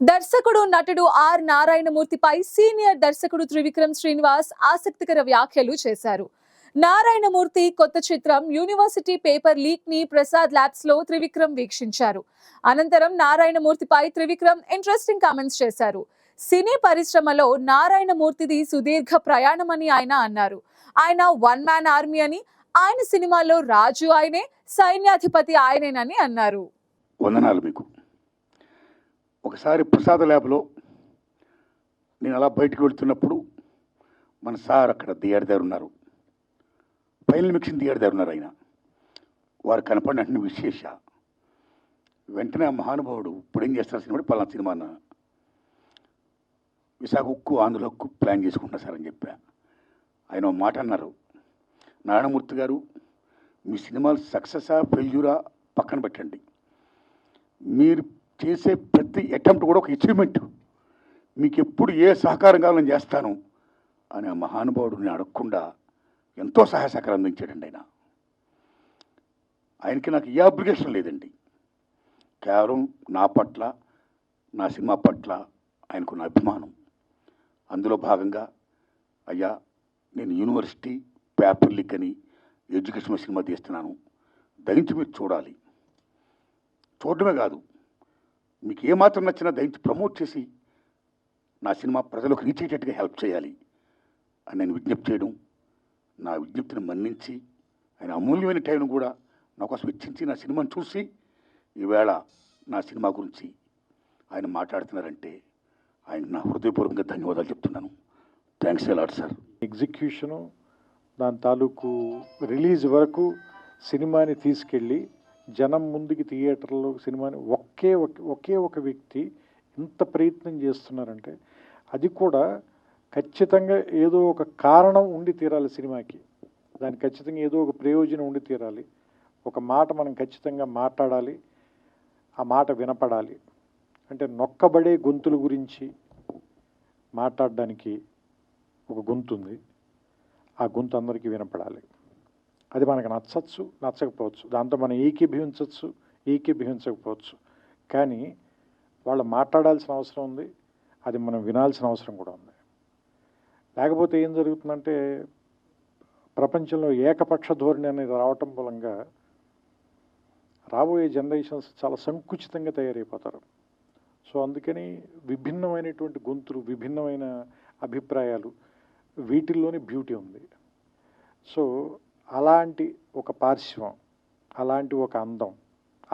దర్శకుడు నటుడు are నారాయణమూర్తిపై senior దర్శకుడు త్రివిక్రమ్ శ్రీనివాస్ ఆసక్తికర వ్యాఖ్యలు చేశారు. నారాయణమూర్తి కొత్త చిత్రం యూనివర్సిటీ పేపర్ లీక్ ని ప్రసాద్ ల్యాబ్స్ లో త్రివిక్రమ్ వీక్షించారు. అనంతరం నారాయణమూర్తిపై త్రివిక్రమ్ ఇంట్రెస్టింగ్ కామెంట్స్ చేశారు. సినీ పరిశ్రమలో నారాయణమూర్తిది సుదీర్ఘ ప్రయాణమని ఆయన అన్నారు. ఆయన వన్ మ్యాన్ ఆర్మీ అని, ఆయన సినిమాలో రాజు ఆయనే, సైన్యాధిపతి ఆయనేనని అన్నారు. వందనాలు మీకు. ఒకసారి ప్రసాద ల్యాబ్లో నేను అలా బయటకు వెళ్తున్నప్పుడు మన సార్ అక్కడ థియేటర్ దగ్గర ఉన్నారు, ఫైనల్ మిక్సింగ్ థియేటర్ దగ్గర ఉన్నారు. ఆయన వారు కనపడిన వెంటనే విశేష వెంటనే ఆ మహానుభావుడు ఇప్పుడు ఏం చేస్తారు సినిమా, పలానా సినిమా అన్న విశాఖ ఉక్కు ఆంధ్ర ఉక్కు ప్లాన్ చేసుకుంటున్నా సార్ అని చెప్పా. ఆయన ఒక మాట అన్నారు, నారాయణమూర్తి గారు మీ సినిమాలు సక్సెసా ఫెయిల్యూరా పక్కన పెట్టండి, మీరు చేసే ప్రతి అటెంప్ట్ కూడా ఒక అచీవ్మెంట్, మీకు ఎప్పుడు ఏ సహకారం కావాలని చేస్తాను అని ఆ మహానుభావుడు నేను అడగకుండా ఎంతో సహాయ సహకారం అందించాడండి. ఆయనకి నాకు ఏ అబ్లిగేషన్ లేదండి, కేవలం నా పట్ల నా సినిమా పట్ల ఆయనకున్న అభిమానం. అందులో భాగంగా అయ్యా నేను యూనివర్సిటీ పేపర్ లీక్ అని ఎడ్యుకేషన్ సినిమా తీస్తున్నాను, దయించి మీరు చూడాలి, చూడడమే కాదు మీకు ఏమాత్రం నచ్చినా దయించి ప్రమోట్ చేసి నా సినిమా ప్రజలకు రీచ్ అయ్యేటట్టుగా హెల్ప్ చేయాలి అని నేను విజ్ఞప్తి చేయడం, నా విజ్ఞప్తిని మన్నించి ఆయన అమూల్యమైన టైంను కూడా నా కోసం వెచ్చించి నా సినిమాను చూసి ఈవేళ నా సినిమా గురించి ఆయన మాట్లాడుతున్నారంటే ఆయన నా హృదయపూర్వకంగా ధన్యవాదాలు చెప్తున్నాను. Thanks a lot sir. Execution దాని తాలూకు రిలీజ్ వరకు సినిమాని తీసుకెళ్ళి జనం ముందుకి థియేటర్లో సినిమాని ఒకే ఒక వ్యక్తి ఇంత ప్రయత్నం చేస్తున్నారంటే అది కూడా ఖచ్చితంగా ఏదో ఒక కారణం ఉండి తీరాలి సినిమాకి, దానికి ఖచ్చితంగా ఏదో ఒక ప్రయోజనం ఉండి తీరాలి. ఒక మాట మనం ఖచ్చితంగా మాట్లాడాలి, ఆ మాట వినపడాలి. అంటే నొక్కబడే గొంతుల గురించి మాట్లాడడానికి ఒక గొంతు ఉంది, ఆ గొంతు అందరికీ వినపడాలి. అది మనకు నచ్చచ్చు, నచ్చకపోవచ్చు, దాంతో మనం ఏకీభవించవచ్చు, ఏకీభవించకపోవచ్చు. కానీ వాళ్ళు మాట్లాడాల్సిన అవసరం ఉంది, అది మనం వినాల్సిన అవసరం కూడా ఉంది. లేకపోతే ఏం జరుగుతుందంటే ప్రపంచంలో ఏకపక్ష ధోరణి అనేది రావటం మూలంగా రాబోయే జనరేషన్స్ చాలా సంకుచితంగా తయారైపోతారు. సో అందుకని విభిన్నమైనటువంటి గొంతులు, విభిన్నమైన అభిప్రాయాలు, వీటిల్లోనే బ్యూటీ ఉంది. సో అలాంటి ఒక పార్శ్వం, అలాంటి ఒక అందం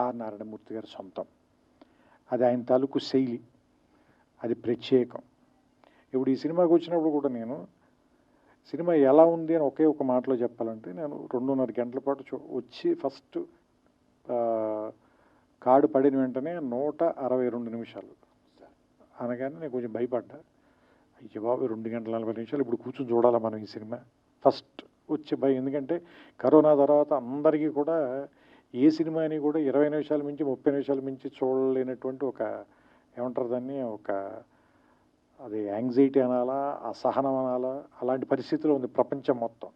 ఆర్ నారాయణమూర్తి గారి సొంతం. అది ఆయన తాలూకు శైలి, అది ప్రత్యేకం. ఇప్పుడు ఈ సినిమాకి వచ్చినప్పుడు కూడా నేను సినిమా ఎలా ఉంది అని ఒకే ఒక మాటలో చెప్పాలంటే, నేను 2.5 గంటల పాటు వచ్చి ఫస్ట్ కార్డు పడిన వెంటనే 162 నిమిషాలు అనగానే నేను కొంచెం భయపడ్డా. అయ్యో బాబు 2 గంటల 40 నిమిషాలు ఇప్పుడు కూర్చొని చూడాలా మనం ఈ సినిమా, ఫస్ట్ వచ్చే భయం. ఎందుకంటే కరోనా తర్వాత అందరికీ కూడా ఏ సినిమాని కూడా 20 నిమిషాల మించి 30 నిమిషాల మించి చూడలేనటువంటి ఒక ఏమంటారు దాన్ని, ఒక అది యాంగ్జైటీ అనాలా, అసహనం అనాలా, అలాంటి పరిస్థితిలో ఉంది ప్రపంచం మొత్తం.